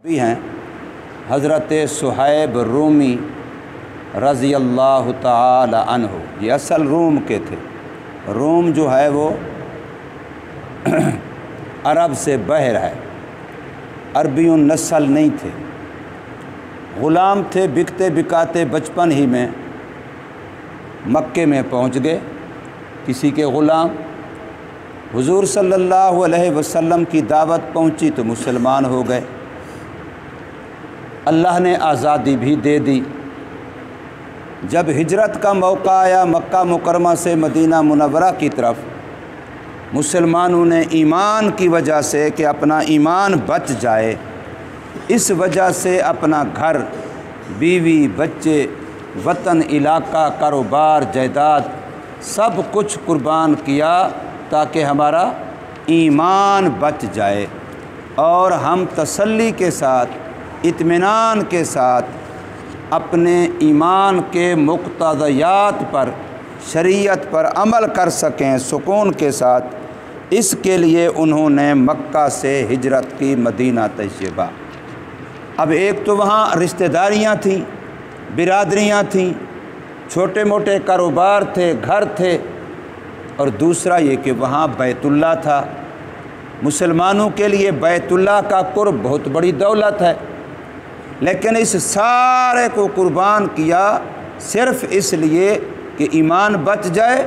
بھی ہیں حضرت صہیب رومی رضی اللہ تعالی عنہ۔ یہ اصل روم کے تھے۔ روم جو ہے وہ عرب سے بحر ہے، عربی نسل نہیں تھے، غلام تھے، بکتے بکاتے بچپن ہی میں مکے میں پہنچ گئے، کسی کے غلام۔ حضور صلی اللہ علیہ وسلم کی دعوت پہنچی تو مسلمان ہو گئے، اللہ نے آزادی بھی دے دی۔ جب ہجرت کا موقع آیا مکہ مکرمہ سے مدینہ منورہ کی طرف، مسلمانوں نے ایمان کی وجہ سے کہ اپنا ایمان بچ جائے، اس وجہ سے اپنا گھر، بیوی، بچے، وطن، علاقہ، کاروبار، جائیداد سب کچھ قربان کیا تاکہ ہمارا ایمان بچ جائے اور ہم تسلی کے ساتھ، اطمینان کے ساتھ اپنے ایمان کے مقتضیات پر، شریعت پر عمل کر سکیں سکون کے ساتھ۔ اس کے لیے انہوں نے مکہ سے ہجرت کی مدینہ طیبہ۔ اب ایک تو وہاں رشتہ داریاں تھیں، برادریاں تھیں، چھوٹے موٹے کاروبار تھے، گھر تھے، اور دوسرا یہ کہ وہاں بیت اللہ تھا۔ مسلمانوں کے لیے بیت اللہ کا قرب بہت بڑی دولت ہے، لیکن اس سارے کو قربان کیا صرف اس لیے کہ ایمان بچ جائے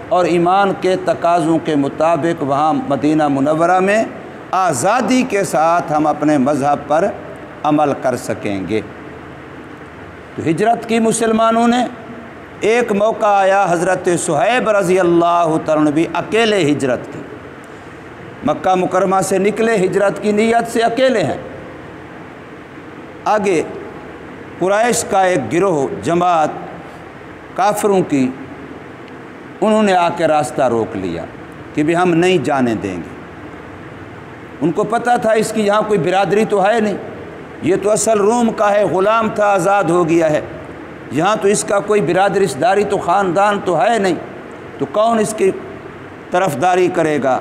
اور ایمان کے تقاضوں کے مطابق وہاں مدینہ منورہ میں آزادی کے ساتھ ہم اپنے مذہب پر عمل کر سکیں گے۔ تو ہجرت کی مسلمانوں نے، ایک موقع آیا حضرت صہیب رضی اللہ تعالیٰ نے بھی اکیلے ہجرت کی، مکہ مکرمہ سے نکلے، ہجرت کی نیت سے اکیلے ہیں۔ آگے قریش کا ایک گروہ، جماعت کافروں کی، انہوں نے آ کے راستہ روک لیا کہ بھی ہم نہیں جانے دیں گے۔ ان کو پتہ تھا اس کی یہاں کوئی برادری تو ہے نہیں، یہ تو اصل روم کا ہے، غلام تھا، آزاد ہو گیا ہے، یہاں تو اس کا کوئی برادری رشتہ داری تو خاندان تو ہے نہیں، تو کون اس کی طرفداری کرے گا۔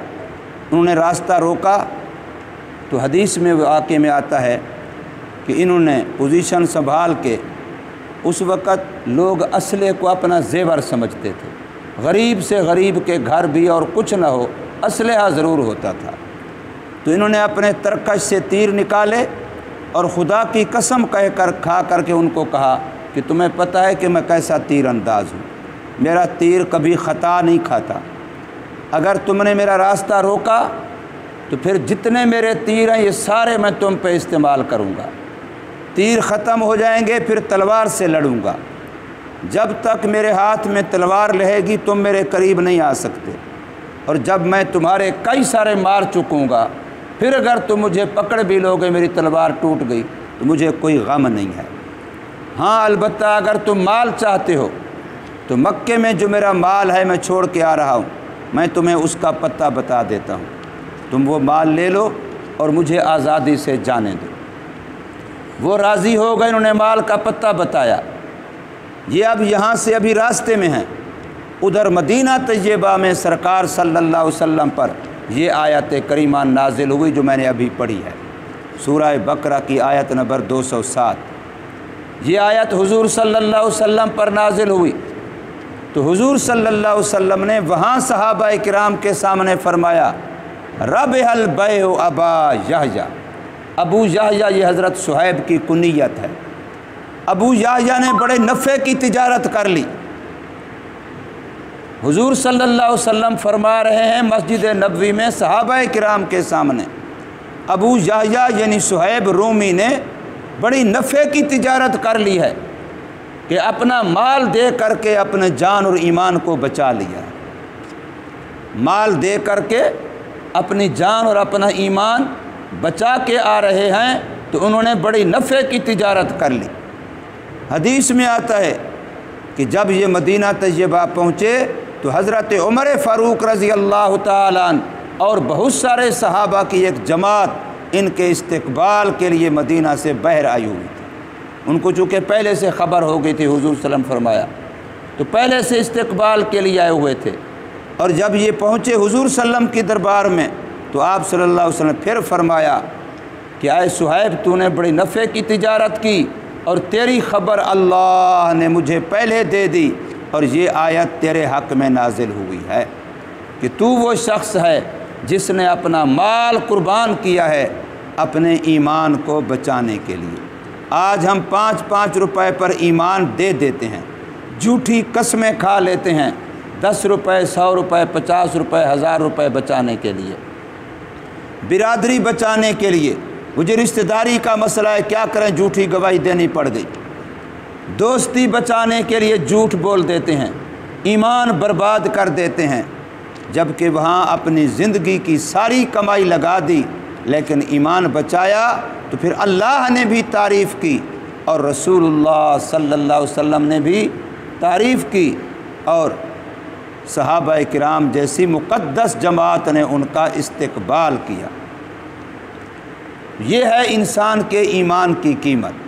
انہوں نے راستہ روکا تو حدیث میں واقعے میں آتا ہے کہ انہوں نے پوزیشن سنبھال کے، اس وقت لوگ اسلحے کو اپنا زیور سمجھتے تھے، غریب سے غریب کے گھر بھی اور کچھ نہ ہو اسلحہ ضرور ہوتا تھا، تو انہوں نے اپنے ترکش سے تیر نکالے اور خدا کی قسم کھا کر کے ان کو کہا کہ تمہیں پتہ ہے کہ میں کیسا تیر انداز ہوں، میرا تیر کبھی خطا نہیں کھاتا، اگر تم نے میرا راستہ روکا تو پھر جتنے میرے تیر ہیں یہ سارے میں تم پہ استعمال کروں گا، تیر ختم ہو جائیں گے پھر تلوار سے لڑوں گا، جب تک میرے ہاتھ میں تلوار رہے گی تم میرے قریب نہیں آ سکتے، اور جب میں تمہارے کئی سارے مار چکوں گا پھر اگر تم مجھے پکڑ بھی لوگے، میری تلوار ٹوٹ گئی تو مجھے کوئی غم نہیں ہے۔ ہاں البتہ اگر تم مال چاہتے ہو تو مکے میں جو میرا مال ہے میں چھوڑ کے آ رہا ہوں، میں تمہیں اس کا پتہ بتا دیتا ہوں، تم وہ مال لے لو اور مجھے آزادی سے جانے دو۔ وہ راضی ہو گئے، انہوں نے مال کا پتہ بتایا۔ یہ اب یہاں سے ابھی راستے میں ہیں، ادھر مدینہ طیبہ میں سرکار صلی اللہ علیہ وسلم پر یہ آیت کریمہ نازل ہوئی جو میں نے ابھی پڑھی ہے، سورہ بقرہ کی آیت نمبر 207۔ یہ آیت حضور صلی اللہ علیہ وسلم پر نازل ہوئی تو حضور صلی اللہ علیہ وسلم نے وہاں صحابہ کرام کے سامنے فرمایا، ربح البیع ابا یحییٰ۔ ابو یحییٰ یہ حضرت صہیب کی کنیت ہے۔ ابو یحییٰ نے بڑے نفع کی تجارت کر لی۔ حضور صلی اللہ علیہ وسلم فرما رہے ہیں مسجد نبوی میں صحابہ کرام کے سامنے، ابو یحییٰ یعنی صہیب رومی نے بڑی نفع کی تجارت کر لی ہے کہ اپنا مال دے کر کے اپنے جان اور ایمان کو بچا لیا، مال دے کر کے اپنی جان اور اپنا ایمان بچا کے آ رہے ہیں، تو انہوں نے بڑی نفع کی تجارت کر لی۔ حدیث میں آتا ہے کہ جب یہ مدینہ طیبہ پہنچے تو حضرت عمر فاروق رضی اللہ تعالیٰ عنہ اور بہت سارے صحابہ کی ایک جماعت ان کے استقبال کے لیے مدینہ سے باہر آئی ہوئی تھی۔ ان کو چونکہ پہلے سے خبر ہو گئی تھی، حضور صلی اللہ علیہ وسلم فرمایا، تو پہلے سے استقبال کے لیے آئے ہوئے تھے، اور جب یہ پہنچے حضور صلی اللہ علیہ وسلم کی دربار میں تو آپ صلی اللہ علیہ وسلم پھر فرمایا کہ اے صہیب تو نے بڑی نفع کی تجارت کی اور تیری خبر اللہ نے مجھے پہلے دے دی اور یہ آیت تیرے حق میں نازل ہوئی ہے کہ تو وہ شخص ہے جس نے اپنا مال قربان کیا ہے اپنے ایمان کو بچانے کے لیے۔ آج ہم 5 روپے پر ایمان دے دیتے ہیں، جھوٹی قسمیں کھا لیتے ہیں 10 روپے 100 روپے 50 روپے 1000 روپے بچانے کے لیے، برادری بچانے کے لیے۔ مجھے رشتہ داری کا مسئلہ ہے، کیا کریں، جھوٹی گواہی دینی پڑ گئی۔ دوستی بچانے کے لیے جھوٹ بول دیتے ہیں، ایمان برباد کر دیتے ہیں، جبکہ وہاں اپنی زندگی کی ساری کمائی لگا دی لیکن ایمان بچایا تو پھر اللہ نے بھی تعریف کی اور رسول اللہ صلی اللہ علیہ وسلم نے بھی تعریف کی اور صحابہ کرام جیسی مقدس جماعت نے ان کا استقبال کیا۔ یہ ہے انسان کے ایمان کی قیمت۔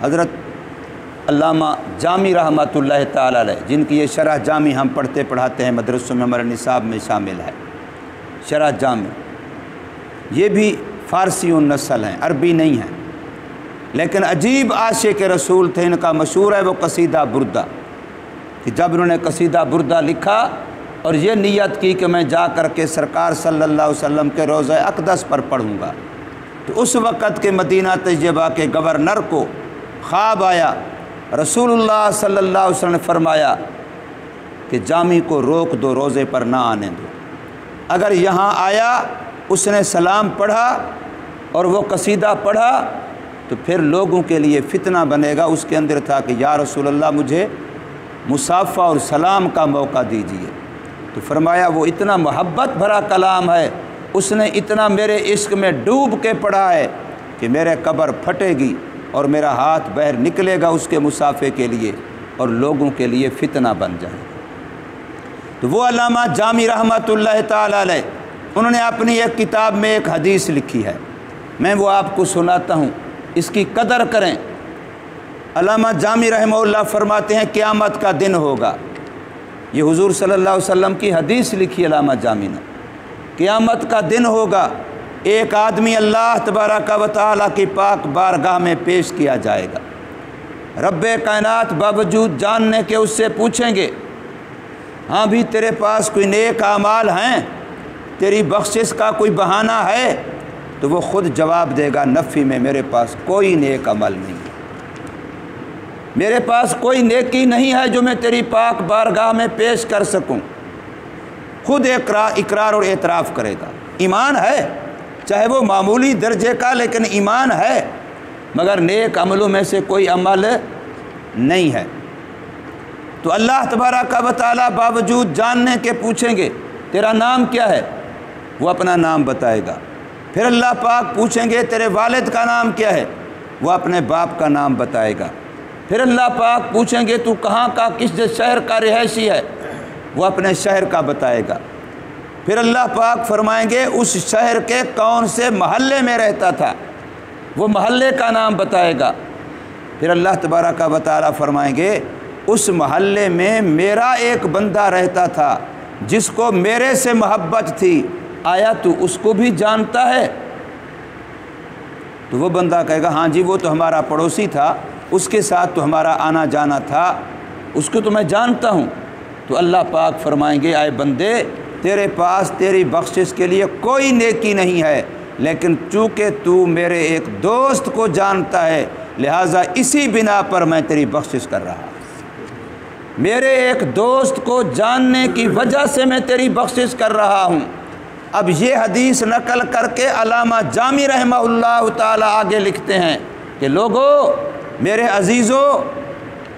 حضرت علامہ جامی رحمۃ اللہ تعالی علیہ، جن کی یہ شرح جامی ہم پڑھتے پڑھاتے ہیں مدرسوں میں، ہمارے نصاب میں شامل ہے شرح جامی، یہ بھی فارسی النسل ہیں، عربی نہیں ہیں، لیکن عجیب عاشق رسول تھے۔ ان کا مشہور ہے وہ قصیدہ بردہ، کہ جب انہوں نے قصیدہ بردہ لکھا اور یہ نیت کی کہ میں جا کر کے سرکار صلی اللہ علیہ وسلم کے روضہ اقدس پر پڑھوں گا، تو اس وقت کے مدینہ طیبہ کے گورنر کو خواب آیا، رسول اللہ صلی اللہ علیہ وسلم نے فرمایا کہ جامی کو روک دو، روزے پر نہ آنے دو۔ اگر یہاں آیا، اس نے سلام پڑھا اور وہ قصیدہ پڑھا تو پھر لوگوں کے لیے فتنہ بنے گا۔ اس کے اندر تھا کہ یا رسول اللہ مجھے مصافحہ اور سلام کا موقع دیجیے، تو فرمایا وہ اتنا محبت بھرا کلام ہے، اس نے اتنا میرے عشق میں ڈوب کے پڑھا ہے کہ میرے قبر پھٹے گی اور میرا ہاتھ باہر نکلے گا اس کے مصافحے کے لیے اور لوگوں کے لیے فتنہ بن جائے گا۔ تو وہ علامہ جامی رحمۃ اللہ تعالی علیہ، انہوں نے اپنی ایک کتاب میں ایک حدیث لکھی ہے، میں وہ آپ کو سناتا ہوں، اس کی قدر کریں۔ علامہ جامی رحمہ اللہ فرماتے ہیں قیامت کا دن ہوگا، یہ حضور صلی اللہ علیہ وسلم کی حدیث لکھی علامہ جامی نے، قیامت کا دن ہوگا، ایک آدمی اللہ تبارک و تعالیٰ کی پاک بارگاہ میں پیش کیا جائے گا، رب کائنات باوجود جاننے کے اس سے پوچھیں گے ہاں بھی تیرے پاس کوئی نیک اعمال ہیں، تیری بخشش کا کوئی بہانہ ہے؟ تو وہ خود جواب دے گا نفی میں میرے پاس کوئی نیک عمل نہیں ہے، میرے پاس کوئی نیکی نہیں ہے جو میں تیری پاک بارگاہ میں پیش کر سکوں۔ خود اقرار اور اعتراف کرے گا، ایمان ہے چاہے وہ معمولی درجے کا، لیکن ایمان ہے، مگر نیک عملوں میں سے کوئی عمل نہیں ہے۔ تو اللہ تبارک و تعالیٰ باوجود جاننے کے پوچھیں گے تیرا نام کیا ہے؟ وہ اپنا نام بتائے گا۔ پھر اللہ پاک پوچھیں گے تیرے والد کا نام کیا ہے؟ وہ اپنے باپ کا نام بتائے گا۔ پھر اللہ پاک پوچھیں گے تو کہاں کا، کس شہر کا رہائشی ہے؟ وہ اپنے شہر کا بتائے گا۔ پھر اللہ پاک فرمائیں گے اس شہر کے کون سے محلے میں رہتا تھا، وہ محلے کا نام بتائے گا۔ پھر اللہ تبارک و تعالیٰ فرمائیں گے اس محلے میں میرا ایک بندہ رہتا تھا جس کو میرے سے محبت تھی، آیا تو اس کو بھی جانتا ہے؟ تو وہ بندہ کہے گا ہاں جی وہ تو ہمارا پڑوسی تھا، اس کے ساتھ تو ہمارا آنا جانا تھا، اس کو تو میں جانتا ہوں۔ تو اللہ پاک فرمائیں گے اے بندے تیرے پاس تیری بخشش کے لیے کوئی نیکی نہیں ہے، لیکن چونکہ تو میرے ایک دوست کو جانتا ہے لہٰذا اسی بنا پر میں تیری بخشش کر رہا ہوں، میرے ایک دوست کو جاننے کی وجہ سے میں تیری بخشش کر رہا ہوں۔ اب یہ حدیث نقل کر کے علامہ جامی رحمہ اللہ تعالیٰ آگے لکھتے ہیں کہ لوگو میرے عزیزو،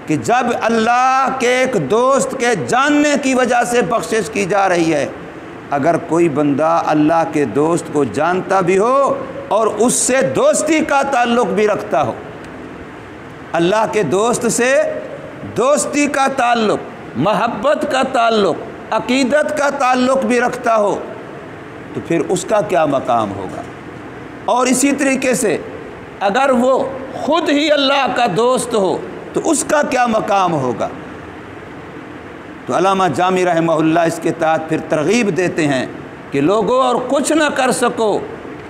کہ جب اللہ کے ایک دوست کے جاننے کی وجہ سے بخشش کی جا رہی ہے، اگر کوئی بندہ اللہ کے دوست کو جانتا بھی ہو اور اس سے دوستی کا تعلق بھی رکھتا ہو، اللہ کے دوست سے دوستی کا تعلق، محبت کا تعلق، عقیدت کا تعلق بھی رکھتا ہو، تو پھر اس کا کیا مقام ہوگا؟ اور اسی طریقے سے اگر وہ خود ہی اللہ کا دوست ہو تو اس کا کیا مقام ہوگا؟ تو علامہ جامی رحمہ اللہ اس کے تحت پھر ترغیب دیتے ہیں کہ لوگوں اور کچھ نہ کر سکو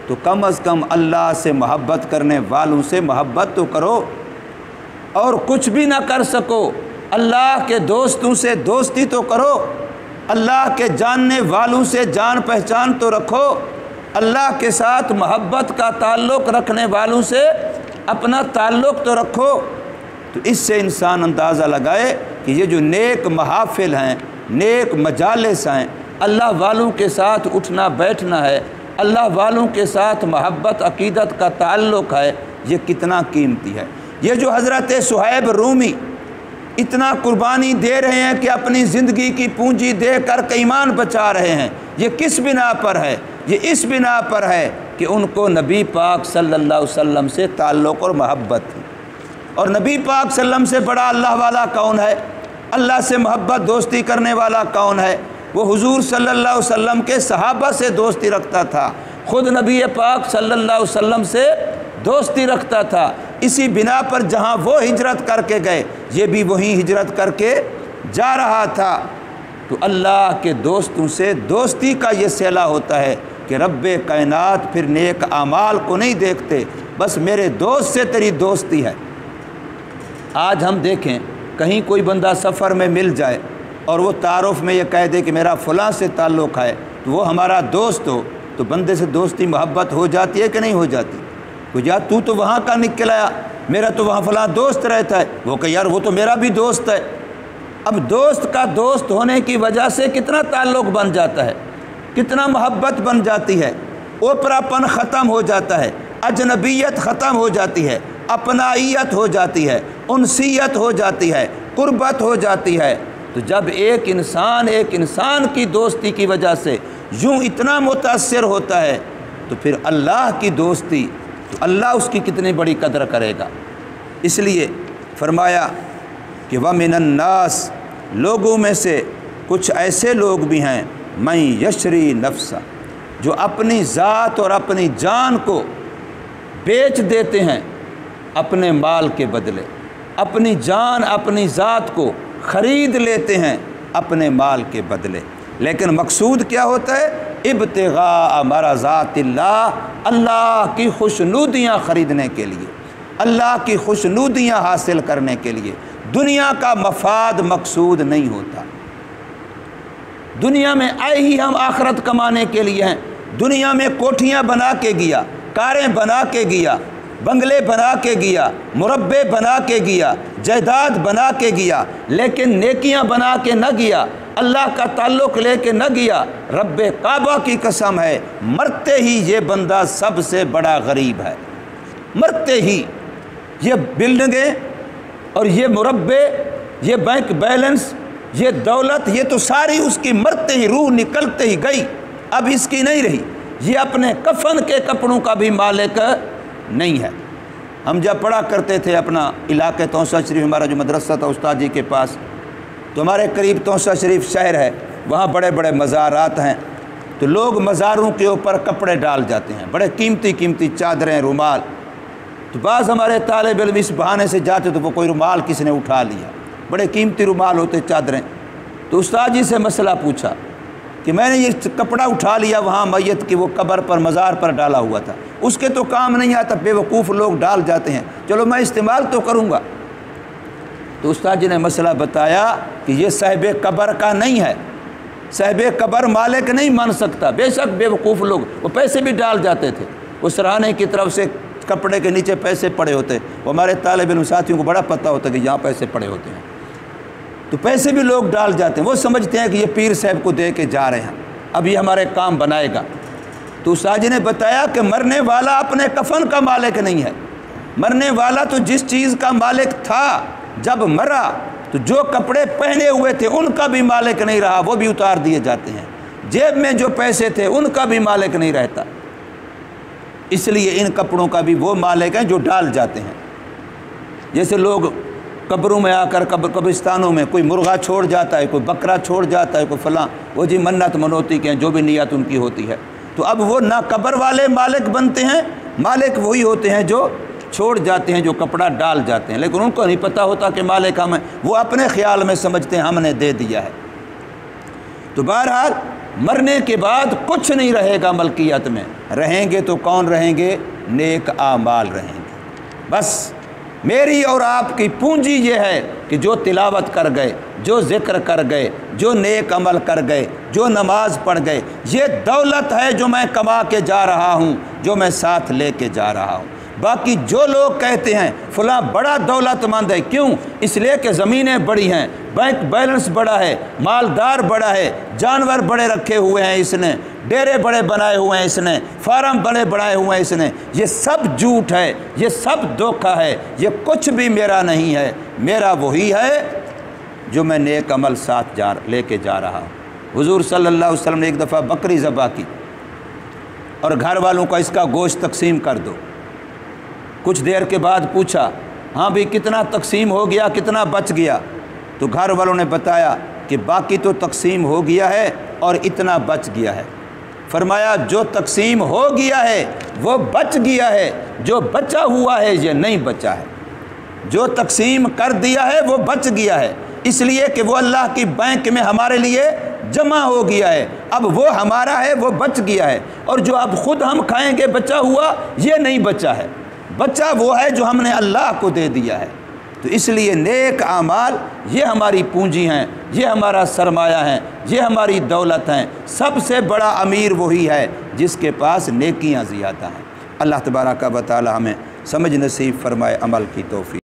تو کم از کم اللہ سے محبت کرنے والوں سے محبت تو کرو، اور کچھ بھی نہ کر سکو اللہ کے دوستوں سے دوستی تو کرو، اللہ کے جاننے والوں سے جان پہچان تو رکھو، اللہ کے ساتھ محبت کا تعلق رکھنے والوں سے اپنا تعلق تو رکھو۔ تو اس سے انسان اندازہ لگائے کہ یہ جو نیک محافل ہیں، نیک مجالس ہیں، اللہ والوں کے ساتھ اٹھنا بیٹھنا ہے، اللہ والوں کے ساتھ محبت عقیدت کا تعلق ہے، یہ کتنا قیمتی ہے۔ یہ جو حضرت صہیب رومی اتنا قربانی دے رہے ہیں کہ اپنی زندگی کی پونجی دے کر کے ایمان بچا رہے ہیں، یہ کس بنا پر ہے؟ یہ اس بنا پر ہے کہ ان کو نبی پاک صلی اللہ علیہ وسلم سے تعلق اور محبت تھی، اور نبی پاک صلی اللہ علیہ وسلم سے بڑا اللہ والا کون ہے؟ اللہ سے محبت دوستی کرنے والا کون ہے؟ وہ حضور صلی اللہ علیہ وسلم کے صحابہ سے دوستی رکھتا تھا، خود نبی پاک صلی اللہ علیہ وسلم سے دوستی رکھتا تھا۔ اسی بنا پر جہاں وہ ہجرت کر کے گئے یہ بھی وہیں ہجرت کر کے جا رہا تھا۔ تو اللہ کے دوستوں سے دوستی کا یہ صلہ ہوتا ہے کہ رب کائنات پھر نیک اعمال کو نہیں دیکھتے، بس میرے دوست سے تیری دوستی ہے۔ آج ہم دیکھیں کہیں کوئی بندہ سفر میں مل جائے اور وہ تعارف میں یہ کہہ دے کہ میرا فلاں سے تعلق ہے، تو وہ ہمارا دوست ہو، تو بندے سے دوستی محبت ہو جاتی ہے کہ نہیں ہو جاتی؟ کہ یار تو وہاں کا نکل آیا، میرا تو وہاں فلاں دوست رہتا ہے، وہ کہ یار وہ تو میرا بھی دوست ہے۔ اب دوست کا دوست ہونے کی وجہ سے کتنا تعلق بن جاتا ہے، کتنا محبت بن جاتی ہے، اوپراپن ختم ہو جاتا ہے، اجنبیت ختم ہو جاتی ہے، اپنائیت ہو جاتی ہے، انسیت ہو جاتی ہے، قربت ہو جاتی ہے۔ تو جب ایک انسان کی دوستی کی وجہ سے یوں اتنا متاثر ہوتا ہے تو پھر اللہ کی دوستی، تو اللہ اس کی کتنی بڑی قدر کرے گا۔ اس لیے فرمایا کہ وَمِنَ النَّاسِ، لوگوں میں سے کچھ ایسے لوگ بھی ہیں مَن یشری نفسہ، جو اپنی ذات اور اپنی جان کو بیچ دیتے ہیں اپنے مال کے بدلے، اپنی جان اپنی ذات کو خرید لیتے ہیں اپنے مال کے بدلے، لیکن مقصود کیا ہوتا ہے؟ ابتغاء مرضات اللہ، اللہ کی خوشنودیاں خریدنے کے لیے، اللہ کی خوشنودیاں حاصل کرنے کے لیے۔ دنیا کا مفاد مقصود نہیں ہوتا۔ دنیا میں آئے ہی ہم آخرت کمانے کے لیے ہیں۔ دنیا میں کوٹھیاں بنا کے گیا، کاریں بنا کے گیا، بنگلے بنا کے گیا، مربع بنا کے گیا، جائیداد بنا کے گیا، لیکن نیکیاں بنا کے نہ گیا، اللہ کا تعلق لے کے نہ گیا۔ رب کعبہ کی قسم ہے، مرتے ہی یہ بندہ سب سے بڑا غریب ہے۔ مرتے ہی یہ بلڈنگیں اور یہ مربع، یہ بینک بیلنس، یہ دولت، یہ تو ساری اس کی مرتے ہی، روح نکلتے ہی گئی، اب اس کی نہیں رہی۔ یہ اپنے کفن کے کپڑوں کا بھی مالک نہیں ہے۔ ہم جب پڑھا کرتے تھے اپنا علاقے توسہ شریف، ہمارا جو مدرسہ تھا استاد جی کے پاس، تو ہمارے قریب توسہ شریف شہر ہے، وہاں بڑے بڑے مزارات ہیں، تو لوگ مزاروں کے اوپر کپڑے ڈال جاتے ہیں، بڑے قیمتی قیمتی چادریں، رومال۔ تو بعض ہمارے طالب علم اس بہانے سے جاتے تو وہ کوئی رومال کسی نے اٹھا لیا، بڑے قیمتی رومال ہوتے، چادریں۔ تو استاد جی سے مسئلہ پوچھا کہ میں نے یہ کپڑا اٹھا لیا، وہاں میت کی وہ قبر پر مزار پر ڈالا ہوا تھا، اس کے تو کام نہیں آتا، بے وقوف لوگ ڈال جاتے ہیں، چلو میں استعمال تو کروں گا۔ تو استاد جی نے مسئلہ بتایا کہ یہ صاحب قبر کا نہیں ہے، صاحب قبر مالک نہیں مان سکتا۔ بے شک بے وقوف لوگ وہ پیسے بھی ڈال جاتے تھے، وہ سراہنے کی طرف سے کپڑے کے نیچے پیسے پڑے ہوتے، وہ ہمارے طالب علم ساتھیوں کو بڑا پتہ ہوتا کہ یہاں پیسے پڑے ہوتے ہیں، تو پیسے بھی لوگ ڈال جاتے ہیں، وہ سمجھتے ہیں کہ یہ پیر صاحب کو دے کے جا رہے ہیں، اب یہ ہمارے کام بنائے گا۔ تو استاد جی نے بتایا کہ مرنے والا اپنے کفن کا مالک نہیں ہے، مرنے والا تو جس چیز کا مالک تھا جب مرا تو جو کپڑے پہنے ہوئے تھے ان کا بھی مالک نہیں رہا، وہ بھی اتار دیے جاتے ہیں، جیب میں جو پیسے تھے ان کا بھی مالک نہیں رہتا، اس لیے ان کپڑوں کا بھی وہ مالک ہیں جو ڈال جاتے ہیں۔ جیسے لوگ قبروں میں آ کر قبرستانوں میں کوئی مرغا چھوڑ جاتا ہے، کوئی بکرا چھوڑ جاتا ہے، کوئی فلاں، وہ جی منت منوتی کے ہیں، جو بھی نیت ان کی ہوتی ہے، تو اب وہ نہ قبر والے مالک بنتے ہیں، مالک وہی ہوتے ہیں جو چھوڑ جاتے ہیں، جو کپڑا ڈال جاتے ہیں، لیکن ان کو نہیں پتہ ہوتا کہ مالک ہم ہیں، وہ اپنے خیال میں سمجھتے ہیں ہم نے دے دیا ہے۔ تو بہرحال مرنے کے بعد کچھ نہیں رہے گا ملکیت میں، رہیں گے تو کون رہیں گے؟ نیک اعمال رہیں گے۔ بس میری اور آپ کی پونجی یہ ہے کہ جو تلاوت کر گئے، جو ذکر کر گئے، جو نیک عمل کر گئے، جو نماز پڑھ گئے، یہ دولت ہے جو میں کما کے جا رہا ہوں، جو میں ساتھ لے کے جا رہا ہوں۔ باقی جو لوگ کہتے ہیں فلاں بڑا دولت مند ہے، کیوں؟ اس لیے کہ زمینیں بڑی ہیں، بینک بیلنس بڑا ہے، مالدار بڑا ہے، جانور بڑے رکھے ہوئے ہیں اس نے، ڈیرے بڑے بنائے ہوئے ہیں اس نے، فارم بڑے بنائے ہوئے ہیں اس نے۔ یہ سب جھوٹ ہے، یہ سب دھوکہ ہے، یہ کچھ بھی میرا نہیں ہے۔ میرا وہی ہے جو میں نیک عمل ساتھ لے کے جا رہا ہوں۔ حضور صلی اللہ علیہ وسلم نے ایک دفعہ بکری ذبح کی اور گھر والوں کا اس کا گوشت تقسیم کر دو۔ کچھ دیر کے بعد پوچھا، ہاں بھی کتنا تقسیم ہو گیا، کتنا بچ گیا؟ تو گھر والوں نے بتایا کہ باقی تو تقسیم ہو گیا ہے اور اتنا بچ گیا ہے۔ فرمایا جو تقسیم ہو گیا ہے وہ بچ گیا ہے، جو بچا ہوا ہے یہ نہیں بچا ہے۔ جو تقسیم کر دیا ہے وہ بچ گیا ہے، اس لیے کہ وہ اللہ کی بینک میں ہمارے لیے جمع ہو گیا ہے، اب وہ ہمارا ہے، وہ بچ گیا ہے۔ اور جو اب خود ہم کھائیں گے بچا ہوا، یہ نہیں بچا ہے۔ بچہ وہ ہے جو ہم نے اللہ کو دے دیا ہے۔ تو اس لیے نیک اعمال یہ ہماری پونجی ہیں، یہ ہمارا سرمایہ ہے، یہ ہماری دولت ہیں۔ سب سے بڑا امیر وہی ہے جس کے پاس نیکیاں زیادہ ہیں۔ اللہ تبارک و تعالی ہمیں سمجھ نصیب فرمائے، عمل کی توفیق۔